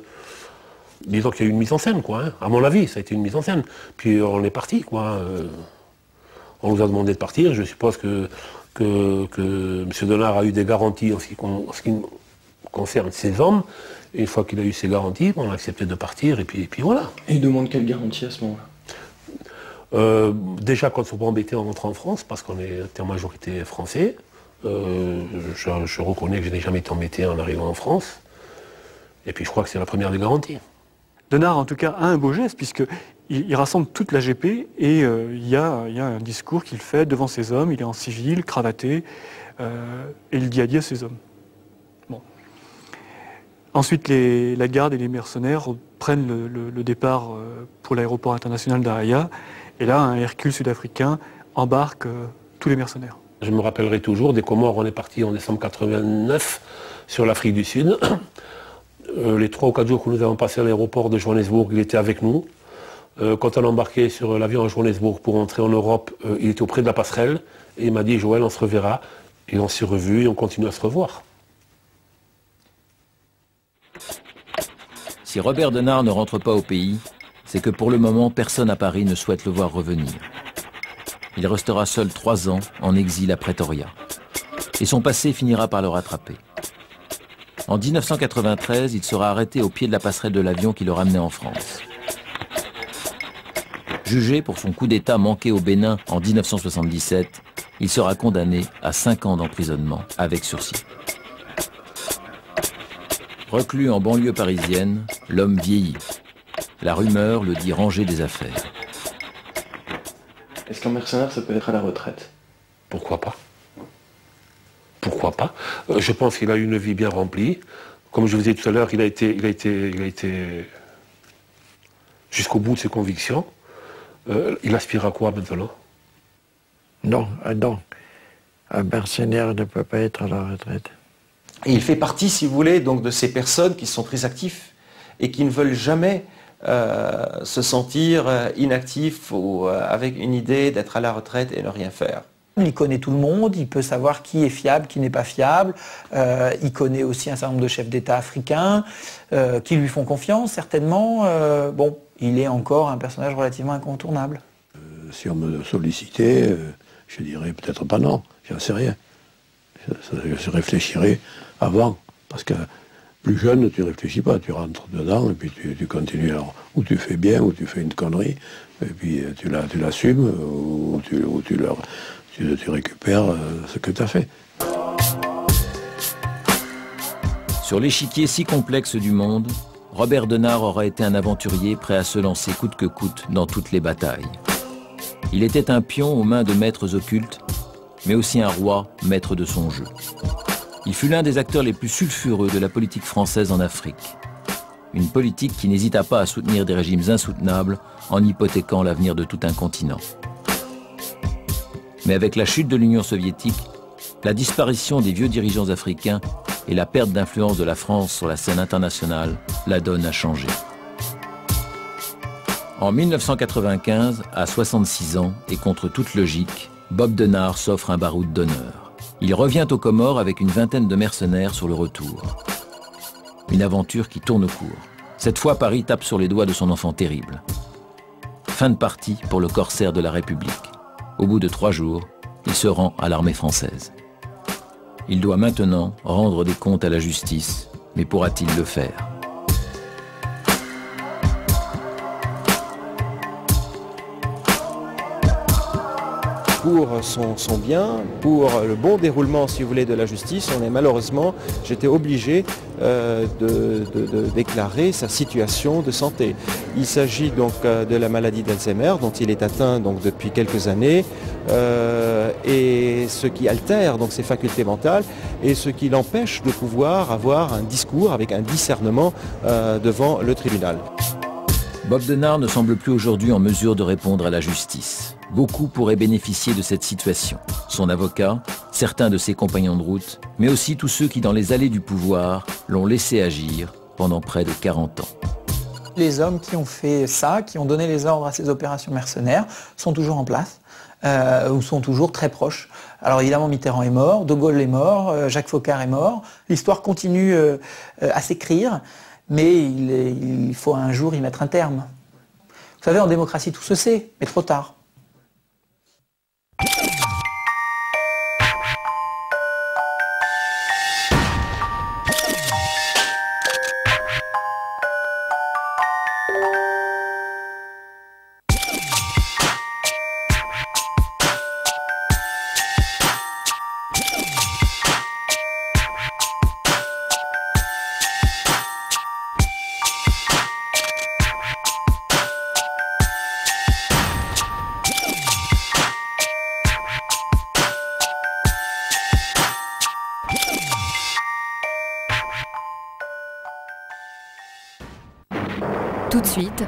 Disons qu'il y a eu une mise en scène, quoi. Hein. À mon avis, ça a été une mise en scène. Puis on est parti, quoi. On nous a demandé de partir. Je suppose que M. Denard a eu des garanties en ce qui concerne ses hommes. Et une fois qu'il a eu ces garanties, on a accepté de partir, et puis voilà. Et il demande quelle garantie à ce moment-là? Déjà, quand ils ne sont pas embêtés en rentrant en France, parce qu'on était en majorité français, je reconnais que je n'ai jamais été embêté en arrivant en France. Et puis je crois que c'est la première des garanties. Denard, en tout cas, a un beau geste, puisqu'il rassemble toute la GP et il y a un discours qu'il fait devant ses hommes. Il est en civil, cravaté, et il dit adieu à ses hommes. Bon. Ensuite, la garde et les mercenaires prennent le départ pour l'aéroport international d'Araya. Et là, un Hercule sud-africain embarque tous les mercenaires. Je me rappellerai toujours, des Comores, on est parti en décembre 89 sur l'Afrique du Sud. Les 3 ou 4 jours que nous avons passé à l'aéroport de Johannesburg, il était avec nous. Quand on a embarqué sur l'avion à Johannesburg pour entrer en Europe, il était auprès de la passerelle et il m'a dit « Joël, on se reverra ». Et on s'est revus et on continue à se revoir. Si Robert Denard ne rentre pas au pays, c'est que pour le moment, personne à Paris ne souhaite le voir revenir. Il restera seul 3 ans en exil à Pretoria. Et son passé finira par le rattraper. En 1993, il sera arrêté au pied de la passerelle de l'avion qui le ramenait en France. Jugé pour son coup d'État manqué au Bénin en 1977, il sera condamné à 5 ans d'emprisonnement avec sursis. Reclus en banlieue parisienne, l'homme vieillit. La rumeur le dit rangé des affaires. Est-ce qu'un mercenaire, ça peut être à la retraite? Pourquoi pas? Pourquoi pas? Je pense qu'il a eu une vie bien remplie. Comme je vous ai dit tout à l'heure, il a été jusqu'au bout de ses convictions. Il aspire à quoi maintenant? Non, un mercenaire ne peut pas être à la retraite. Et il fait partie, si vous voulez, donc de ces personnes qui sont très actifs et qui ne veulent jamais se sentir inactifs ou avec une idée d'être à la retraite et ne rien faire. Il connaît tout le monde, il peut savoir qui est fiable, qui n'est pas fiable. Il connaît aussi un certain nombre de chefs d'État africains qui lui font confiance, certainement. Bon, il est encore un personnage relativement incontournable. Si on me sollicitait, je dirais peut-être pas non, j'en sais rien. Je réfléchirais avant, parce que plus jeune, tu ne réfléchis pas, tu rentres dedans et puis tu continues. Alors, ou tu fais bien, ou tu fais une connerie, et puis tu l'assumes, ou tu récupères ce que tu as fait. Sur l'échiquier si complexe du monde, Robert Denard aurait été un aventurier prêt à se lancer coûte que coûte dans toutes les batailles. Il était un pion aux mains de maîtres occultes, mais aussi un roi maître de son jeu. Il fut l'un des acteurs les plus sulfureux de la politique française en Afrique. Une politique qui n'hésita pas à soutenir des régimes insoutenables en hypothéquant l'avenir de tout un continent. Mais avec la chute de l'Union soviétique, la disparition des vieux dirigeants africains et la perte d'influence de la France sur la scène internationale, la donne a changé. En 1995, à 66 ans et contre toute logique, Bob Denard s'offre un baroud d'honneur. Il revient aux Comores avec une vingtaine de mercenaires sur le retour. Une aventure qui tourne court. Cette fois, Paris tape sur les doigts de son enfant terrible. Fin de partie pour le corsaire de la République. Au bout de 3 jours, il se rend à l'armée française. Il doit maintenant rendre des comptes à la justice, mais pourra-t-il le faire ? Pour son bien, pour le bon déroulement, si vous voulez, de la justice, j'étais obligé de déclarer sa situation de santé. Il s'agit donc de la maladie d'Alzheimer, dont il est atteint donc depuis quelques années, et ce qui altère donc ses facultés mentales et ce qui l'empêche de pouvoir avoir un discours avec un discernement devant le tribunal. Bob Denard ne semble plus aujourd'hui en mesure de répondre à la justice. Beaucoup pourraient bénéficier de cette situation. Son avocat, certains de ses compagnons de route, mais aussi tous ceux qui, dans les allées du pouvoir, l'ont laissé agir pendant près de 40 ans. Les hommes qui ont fait ça, qui ont donné les ordres à ces opérations mercenaires, sont toujours en place, ou sont toujours très proches. Alors évidemment, Mitterrand est mort, De Gaulle est mort, Jacques Foccart est mort. L'histoire continue à s'écrire, mais il faut un jour y mettre un terme. Vous savez, en démocratie, tout se sait, mais trop tard. Tout de suite,